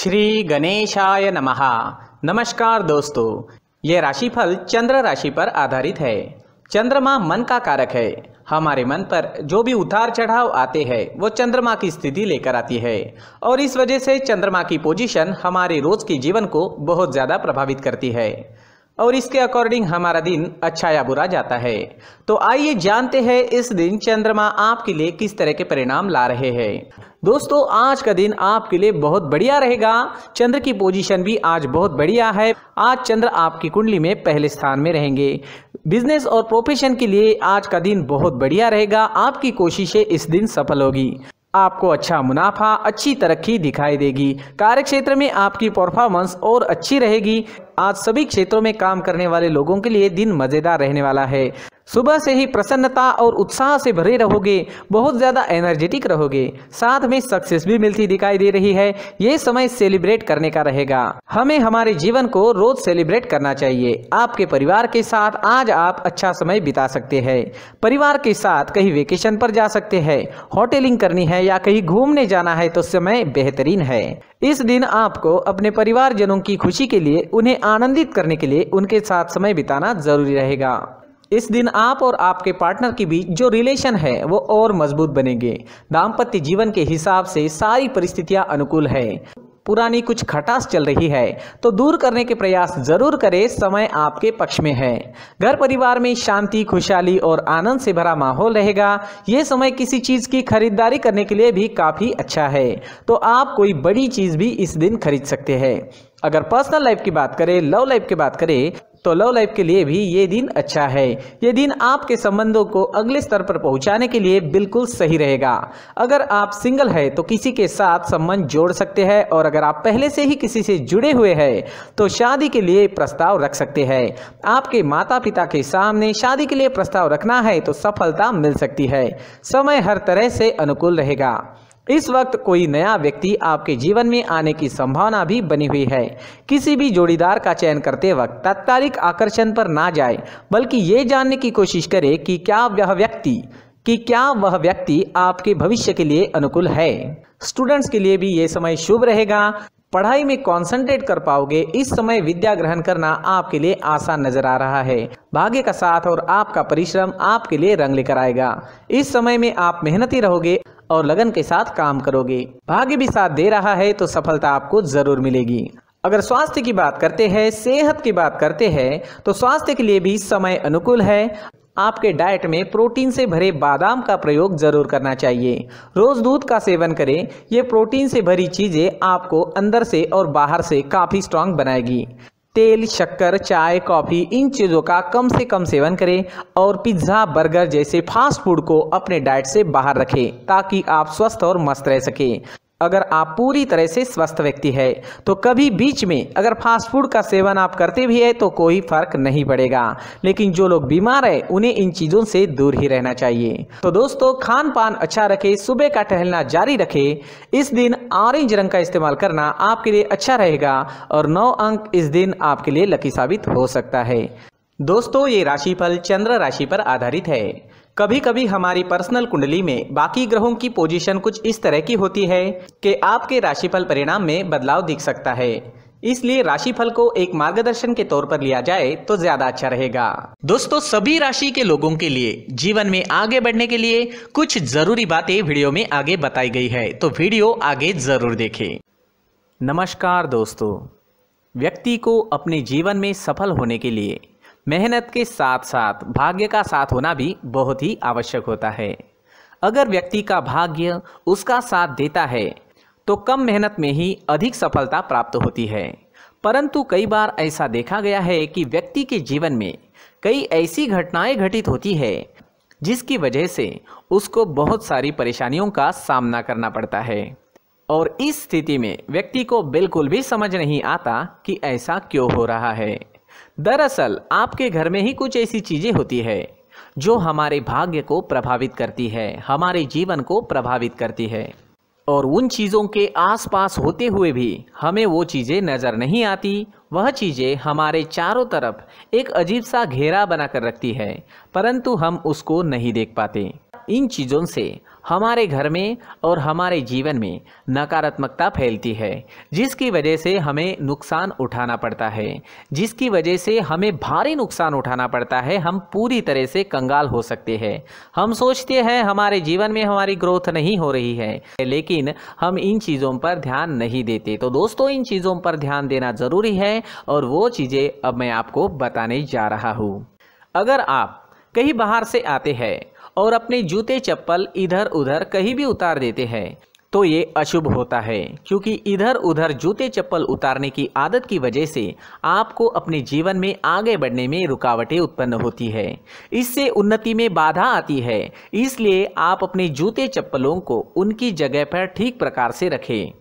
श्री गणेशाय नमः। नमस्कार दोस्तों, ये राशिफल चंद्र राशि पर आधारित है। चंद्रमा मन का कारक है। हमारे मन पर जो भी उतार चढ़ाव आते हैं वो चंद्रमा की स्थिति लेकर आती है और इस वजह से चंद्रमा की पोजीशन हमारे रोज के जीवन को बहुत ज़्यादा प्रभावित करती है और इसके अकॉर्डिंग हमारा दिन अच्छा या बुरा जाता है। तो आइए जानते हैं इस दिन चंद्रमा आपके लिए किस तरह के परिणाम ला रहे हैं। दोस्तों, आज का दिन आपके लिए बहुत बढ़िया रहेगा। चंद्र की पोजीशन भी आज बहुत बढ़िया है। आज चंद्र आपकी कुंडली में पहले स्थान में रहेंगे। बिजनेस और प्रोफेशन के लिए आज का दिन बहुत बढ़िया रहेगा। आपकी कोशिशें इस दिन सफल होगी। आपको अच्छा मुनाफा, अच्छी तरक्की दिखाई देगी। कार्य क्षेत्र में आपकी परफॉर्मेंस और अच्छी रहेगी। आज सभी क्षेत्रों में काम करने वाले लोगों के लिए दिन मजेदार रहने वाला है। सुबह से ही प्रसन्नता और उत्साह से भरे रहोगे, बहुत ज़्यादा एनर्जेटिक रहोगे, साथ में सक्सेस भी मिलती दिखाई दे रही है। ये समय सेलिब्रेट करने का रहेगा। हमें हमारे जीवन को रोज सेलिब्रेट करना चाहिए। आपके परिवार के साथ आज आप अच्छा समय बिता सकते हैं। परिवार के साथ कहीं वेकेशन पर जा सकते हैं, होटलिंग करनी है या कहीं घूमने जाना है तो समय बेहतरीन है। इस दिन आपको अपने परिवारजनों की खुशी के लिए, उन्हें आनंदित करने के लिए उनके साथ समय बिताना जरूरी रहेगा। इस दिन आप और आपके पार्टनर के बीच जो रिलेशन है वो और मजबूत बनेंगे। दाम्पत्य जीवन के हिसाब से सारी परिस्थितियां अनुकूल है। पुरानी कुछ खटास चल रही है तो दूर करने के प्रयास जरूर करें। समय आपके पक्ष में है। घर परिवार में शांति, खुशहाली और आनंद से भरा माहौल रहेगा। ये समय किसी चीज की खरीदारी करने के लिए भी काफी अच्छा है, तो आप कोई बड़ी चीज भी इस दिन खरीद सकते हैं। अगर पर्सनल लाइफ की बात करें, लव लाइफ की बात करें तो लव लाइफ के लिए भी ये दिन अच्छा है। ये दिन आपके संबंधों को अगले स्तर पर पहुंचाने के लिए बिल्कुल सही रहेगा। अगर आप सिंगल है तो किसी के साथ संबंध जोड़ सकते हैं और अगर आप पहले से ही किसी से जुड़े हुए हैं तो शादी के लिए प्रस्ताव रख सकते हैं। आपके माता पिता के सामने शादी के लिए प्रस्ताव रखना है तो सफलता मिल सकती है। समय हर तरह से अनुकूल रहेगा। इस वक्त कोई नया व्यक्ति आपके जीवन में आने की संभावना भी बनी हुई है। किसी भी जोड़ीदार का चयन करते वक्त तात्कालिक आकर्षण पर ना जाए, बल्कि ये जानने की कोशिश करें कि क्या वह व्यक्ति आपके भविष्य के लिए अनुकूल है। स्टूडेंट्स के लिए भी ये समय शुभ रहेगा। पढ़ाई में कंसंट्रेट कर पाओगे। इस समय विद्या ग्रहण करना आपके लिए आसान नजर आ रहा है। भाग्य का साथ और आपका परिश्रम आपके लिए रंग लेकर आएगा। इस समय में आप मेहनती रहोगे और लगन के साथ काम करोगे। भाग्य भी साथ दे रहा है तो सफलता आपको जरूर मिलेगी। अगर स्वास्थ्य की बात करते हैं, सेहत की बात करते हैं तो स्वास्थ्य के लिए भी समय अनुकूल है। आपके डाइट में प्रोटीन से भरे बादाम का प्रयोग जरूर करना चाहिए। रोज दूध का सेवन करें। ये प्रोटीन से भरी चीजें आपको अंदर से और बाहर से काफी स्ट्रांग बनाएगी। तेल, शक्कर, चाय, कॉफी, इन चीज़ों का कम से कम सेवन करें और पिज्ज़ा, बर्गर जैसे फास्ट फूड को अपने डाइट से बाहर रखें ताकि आप स्वस्थ और मस्त रह सकें। अगर आप पूरी तरह से स्वस्थ व्यक्ति है तो कभी बीच में अगर फास्ट फूड का सेवन आप करते भी है तो कोई फर्क नहीं पड़ेगा, लेकिन जो लोग बीमार है उन्हें इन चीज़ों से दूर ही रहना चाहिए। तो दोस्तों, खान पान अच्छा रखें, सुबह का टहलना जारी रखें। इस दिन ऑरेंज रंग का इस्तेमाल करना आपके लिए अच्छा रहेगा और 9 अंक इस दिन आपके लिए लकी साबित हो सकता है। दोस्तों, ये राशिफल चंद्र राशि पर आधारित है। कभी कभी हमारी पर्सनल कुंडली में बाकी ग्रहों की पोजीशन कुछ इस तरह की होती है कि आपके राशिफल परिणाम में बदलाव दिख सकता है। इसलिए राशिफल को एक मार्गदर्शन के तौर पर लिया जाए तो ज्यादा अच्छा रहेगा। दोस्तों, सभी राशि के लोगों के लिए जीवन में आगे बढ़ने के लिए कुछ जरूरी बातें वीडियो में आगे बताई गई है, तो वीडियो आगे जरूर देखें। नमस्कार दोस्तों, व्यक्ति को अपने जीवन में सफल होने के लिए मेहनत के साथ साथ भाग्य का साथ होना भी बहुत ही आवश्यक होता है। अगर व्यक्ति का भाग्य उसका साथ देता है तो कम मेहनत में ही अधिक सफलता प्राप्त होती है। परंतु कई बार ऐसा देखा गया है कि व्यक्ति के जीवन में कई ऐसी घटनाएं घटित होती है जिसकी वजह से उसको बहुत सारी परेशानियों का सामना करना पड़ता है और इस स्थिति में व्यक्ति को बिल्कुल भी समझ नहीं आता कि ऐसा क्यों हो रहा है। दरअसल आपके घर में ही कुछ ऐसी चीजें होती है जो हमारे भाग्य को प्रभावित करती है, हमारे जीवन को प्रभावित करती है और उन चीज़ों के आसपास होते हुए भी हमें वो चीज़ें नज़र नहीं आती। वह चीज़ें हमारे चारों तरफ एक अजीब सा घेरा बनाकर रखती है, परंतु हम उसको नहीं देख पाते। इन चीज़ों से हमारे घर में और हमारे जीवन में नकारात्मकता फैलती है, जिसकी वजह से हमें नुकसान उठाना पड़ता है, जिसकी वजह से हमें भारी नुकसान उठाना पड़ता है। हम पूरी तरह से कंगाल हो सकते हैं। हम सोचते हैं हमारे जीवन में हमारी ग्रोथ नहीं हो रही है, लेकिन हम इन चीज़ों पर ध्यान नहीं देते। तो दोस्तों, इन चीज़ों पर ध्यान देना ज़रूरी है और वो चीज़ें अब मैं आपको बताने जा रहा हूँ। अगर आप कहीं बाहर से आते हैं और अपने जूते चप्पल इधर उधर कहीं भी उतार देते हैं तो ये अशुभ होता है, क्योंकि इधर उधर जूते चप्पल उतारने की आदत की वजह से आपको अपने जीवन में आगे बढ़ने में रुकावटें उत्पन्न होती है। इससे उन्नति में बाधा आती है। इसलिए आप अपने जूते चप्पलों को उनकी जगह पर ठीक प्रकार से रखें।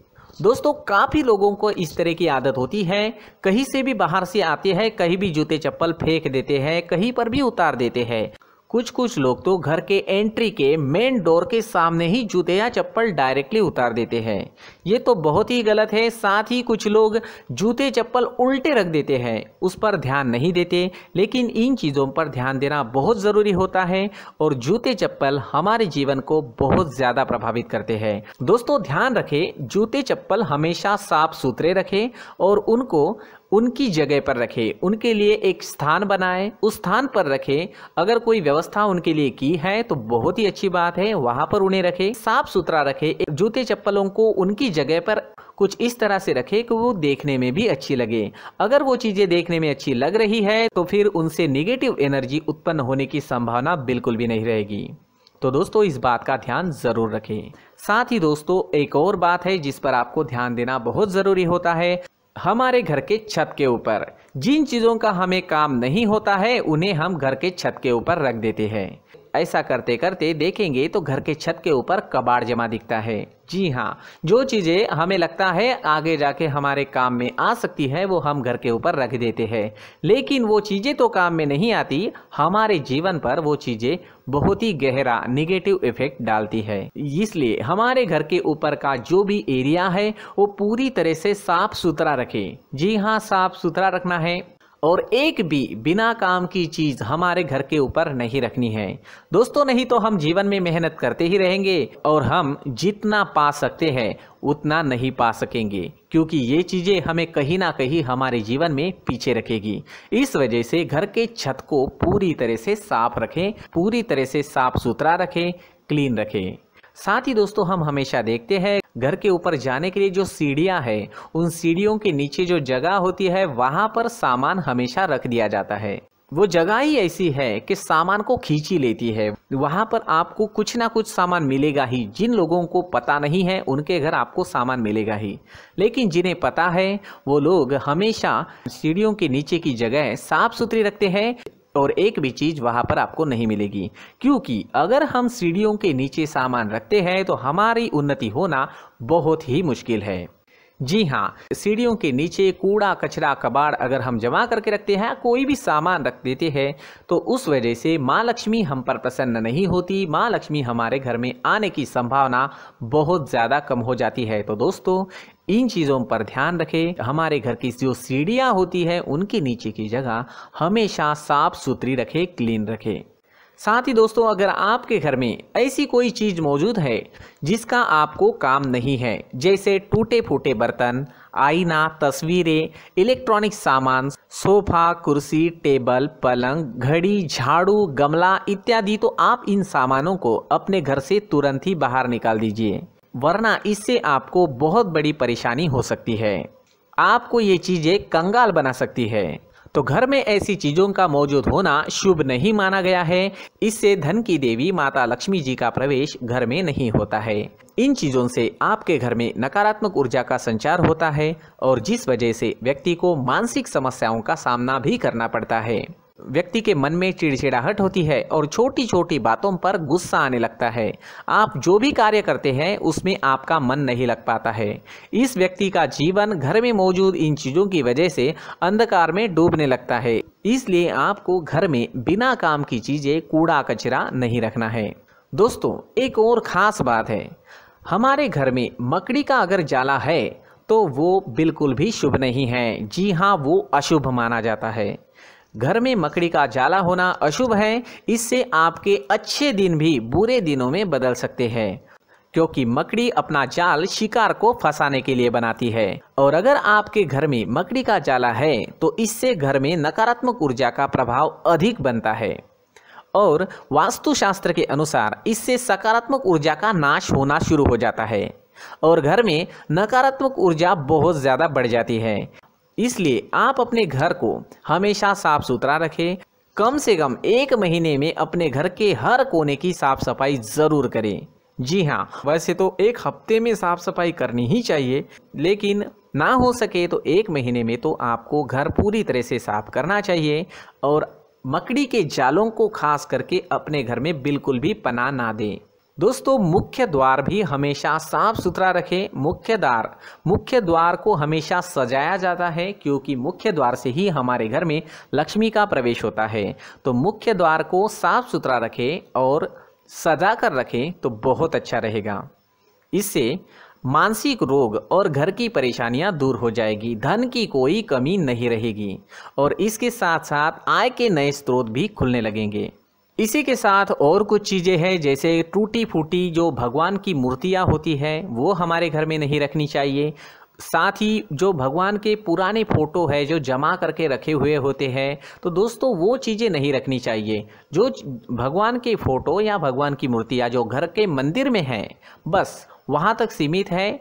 दोस्तों, काफ़ी लोगों को इस तरह की आदत होती है, कहीं से भी बाहर से आते हैं, कहीं भी जूते चप्पल फेंक देते हैं, कहीं पर भी उतार देते हैं। कुछ लोग तो घर के एंट्री के मेन डोर के सामने ही जूते या चप्पल डायरेक्टली उतार देते हैं। ये तो बहुत ही गलत है। साथ ही कुछ लोग जूते चप्पल उल्टे रख देते हैं, उस पर ध्यान नहीं देते। लेकिन इन चीज़ों पर ध्यान देना बहुत ज़रूरी होता है और जूते चप्पल हमारे जीवन को बहुत ज़्यादा प्रभावित करते हैं। दोस्तों, ध्यान रखें, जूते चप्पल हमेशा साफ सुथरे रखें और उनको उनकी जगह पर रखें। उनके लिए एक स्थान बनाएं, उस स्थान पर रखें। अगर कोई व्यवस्था उनके लिए की है तो बहुत ही अच्छी बात है, वहां पर उन्हें रखें, साफ सुथरा रखें। जूते चप्पलों को उनकी जगह पर कुछ इस तरह से रखें कि वो देखने में भी अच्छी लगे। अगर वो चीज़ें देखने में अच्छी लग रही है तो फिर उनसे निगेटिव एनर्जी उत्पन्न होने की संभावना बिल्कुल भी नहीं रहेगी। तो दोस्तों, इस बात का ध्यान ज़रूर रखें। साथ ही दोस्तों, एक और बात है जिस पर आपको ध्यान देना बहुत ज़रूरी होता है। हमारे घर के छत के ऊपर जिन चीज़ों का हमें काम नहीं होता है उन्हें हम घर के छत के ऊपर रख देते हैं। ऐसा करते करते देखेंगे तो घर के छत के ऊपर कबाड़ जमा दिखता है। जी हाँ, जो चीज़ें हमें लगता है आगे जाके हमारे काम में आ सकती है वो हम घर के ऊपर रख देते हैं, लेकिन वो चीज़ें तो काम में नहीं आती। हमारे जीवन पर वो चीज़ें बहुत ही गहरा निगेटिव इफेक्ट डालती है। इसलिए हमारे घर के ऊपर का जो भी एरिया है वो पूरी तरह से साफ सुथरा रखें। जी हाँ, साफ सुथरा रखना है और एक भी बिना काम की चीज़ हमारे घर के ऊपर नहीं रखनी है। दोस्तों, नहीं तो हम जीवन में मेहनत करते ही रहेंगे और हम जितना पा सकते हैं उतना नहीं पा सकेंगे, क्योंकि ये चीज़ें हमें कहीं ना कहीं हमारे जीवन में पीछे रखेगी। इस वजह से घर के छत को पूरी तरह से साफ रखें, पूरी तरह से साफ सुथरा रखें, क्लीन रखें। साथ ही दोस्तों, हम हमेशा देखते हैं घर के ऊपर जाने के लिए जो सीढ़ियां हैं, उन सीढ़ियों के नीचे जो जगह होती है वहां पर सामान हमेशा रख दिया जाता है। वो जगह ही ऐसी है कि सामान को खींची लेती है। वहां पर आपको कुछ ना कुछ सामान मिलेगा ही। जिन लोगों को पता नहीं है उनके घर आपको सामान मिलेगा ही, लेकिन जिन्हें पता है वो लोग हमेशा सीढ़ियों के नीचे की जगह साफ सुथरी रखते हैं और एक भी चीज़ वहाँ पर आपको नहीं मिलेगी। क्योंकि अगर हम सीढ़ियों के नीचे सामान रखते हैं तो हमारी उन्नति होना बहुत ही मुश्किल है। जी हाँ, सीढ़ियों के नीचे कूड़ा कचरा कबाड़ अगर हम जमा करके रखते हैं, कोई भी सामान रख देते हैं, तो उस वजह से माँ लक्ष्मी हम पर प्रसन्न नहीं होती। माँ लक्ष्मी हमारे घर में आने की संभावना बहुत ज़्यादा कम हो जाती है। तो दोस्तों, इन चीज़ों पर ध्यान रखें। हमारे घर की जो सीढ़ियाँ होती है उनके नीचे की जगह हमेशा साफ सुथरी रखें, क्लीन रखें। साथ ही दोस्तों, अगर आपके घर में ऐसी कोई चीज़ मौजूद है जिसका आपको काम नहीं है, जैसे टूटे फूटे बर्तन, आईना, तस्वीरें, इलेक्ट्रॉनिक सामान, सोफा, कुर्सी, टेबल, पलंग, घड़ी, झाड़ू, गमला इत्यादि, तो आप इन सामानों को अपने घर से तुरंत ही बाहर निकाल दीजिए, वरना इससे आपको बहुत बड़ी परेशानी हो सकती है। आपको ये चीज़ें कंगाल बना सकती है। तो घर में ऐसी चीज़ों का मौजूद होना शुभ नहीं माना गया है। इससे धन की देवी माता लक्ष्मी जी का प्रवेश घर में नहीं होता है। इन चीज़ों से आपके घर में नकारात्मक ऊर्जा का संचार होता है और जिस वजह से व्यक्ति को मानसिक समस्याओं का सामना भी करना पड़ता है। व्यक्ति के मन में चिड़चिड़ाहट होती है और छोटी छोटी बातों पर गुस्सा आने लगता है। आप जो भी कार्य करते हैं उसमें आपका मन नहीं लग पाता है। इस व्यक्ति का जीवन घर में मौजूद इन चीज़ों की वजह से अंधकार में डूबने लगता है। इसलिए आपको घर में बिना काम की चीज़ें, कूड़ा कचरा नहीं रखना है। दोस्तों, एक और ख़ास बात है, हमारे घर में मकड़ी का अगर जाला है तो वो बिल्कुल भी शुभ नहीं है। जी हाँ, वो अशुभ माना जाता है। घर में मकड़ी का जाला होना अशुभ है। इससे आपके अच्छे दिन भी बुरे दिनों में बदल सकते हैं, क्योंकि मकड़ी अपना जाल शिकार को फंसाने के लिए बनाती है। और अगर आपके घर में मकड़ी का जाला है तो इससे घर में नकारात्मक ऊर्जा का प्रभाव अधिक बनता है और वास्तुशास्त्र के अनुसार इससे सकारात्मक ऊर्जा का नाश होना शुरू हो जाता है और घर में नकारात्मक ऊर्जा बहुत ज़्यादा बढ़ जाती है। इसलिए आप अपने घर को हमेशा साफ सुथरा रखें। कम से कम 1 महीने में अपने घर के हर कोने की साफ सफाई ज़रूर करें। जी हाँ, वैसे तो 1 हफ्ते में साफ सफाई करनी ही चाहिए, लेकिन ना हो सके तो 1 महीने में तो आपको घर पूरी तरह से साफ करना चाहिए और मकड़ी के जालों को खास करके अपने घर में बिल्कुल भी पनाह ना दें। दोस्तों, मुख्य द्वार भी हमेशा साफ सुथरा रखें। मुख्य द्वार को हमेशा सजाया जाता है, क्योंकि मुख्य द्वार से ही हमारे घर में लक्ष्मी का प्रवेश होता है। तो मुख्य द्वार को साफ सुथरा रखें और सजा कर रखें तो बहुत अच्छा रहेगा। इससे मानसिक रोग और घर की परेशानियां दूर हो जाएगी, धन की कोई कमी नहीं रहेगी और इसके साथ साथ आय के नए स्रोत भी खुलने लगेंगे। इसी के साथ और कुछ चीज़ें हैं, जैसे टूटी फूटी जो भगवान की मूर्तियां होती है वो हमारे घर में नहीं रखनी चाहिए। साथ ही जो भगवान के पुराने फ़ोटो है जो जमा करके रखे हुए होते हैं, तो दोस्तों वो चीज़ें नहीं रखनी चाहिए। जो भगवान के फ़ोटो या भगवान की मूर्तियाँ जो घर के मंदिर में हैं, बस वहाँ तक सीमित है।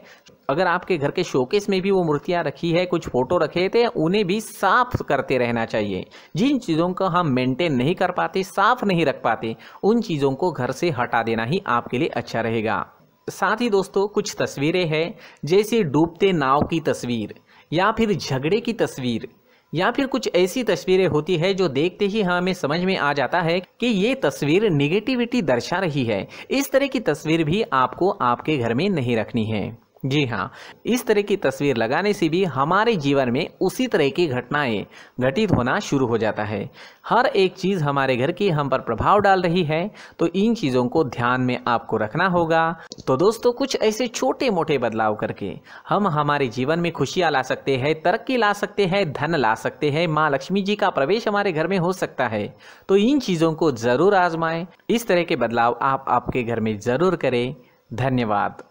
अगर आपके घर के शोकेस में भी वो मूर्तियाँ रखी है, कुछ फ़ोटो रखे थे, उन्हें भी साफ़ करते रहना चाहिए। जिन चीज़ों को हम मेंटेन नहीं कर पाते, साफ़ नहीं रख पाते, उन चीज़ों को घर से हटा देना ही आपके लिए अच्छा रहेगा। साथ ही दोस्तों, कुछ तस्वीरें हैं, जैसे डूबते नाव की तस्वीर या फिर झगड़े की तस्वीर या फिर कुछ ऐसी तस्वीरें होती है जो देखते ही हमें समझ में आ जाता है कि ये तस्वीर निगेटिविटी दर्शा रही है। इस तरह की तस्वीर भी आपको आपके घर में नहीं रखनी है। जी हाँ, इस तरह की तस्वीर लगाने से भी हमारे जीवन में उसी तरह की घटनाएं घटित होना शुरू हो जाता है। हर एक चीज़ हमारे घर की हम पर प्रभाव डाल रही है, तो इन चीज़ों को ध्यान में आपको रखना होगा। तो दोस्तों, कुछ ऐसे छोटे मोटे बदलाव करके हम हमारे जीवन में खुशियाँ ला सकते हैं, तरक्की ला सकते हैं, धन ला सकते हैं, माँ लक्ष्मी जी का प्रवेश हमारे घर में हो सकता है। तो इन चीज़ों को ज़रूर आजमाएं। इस तरह के बदलाव आप आपके घर में ज़रूर करें। धन्यवाद।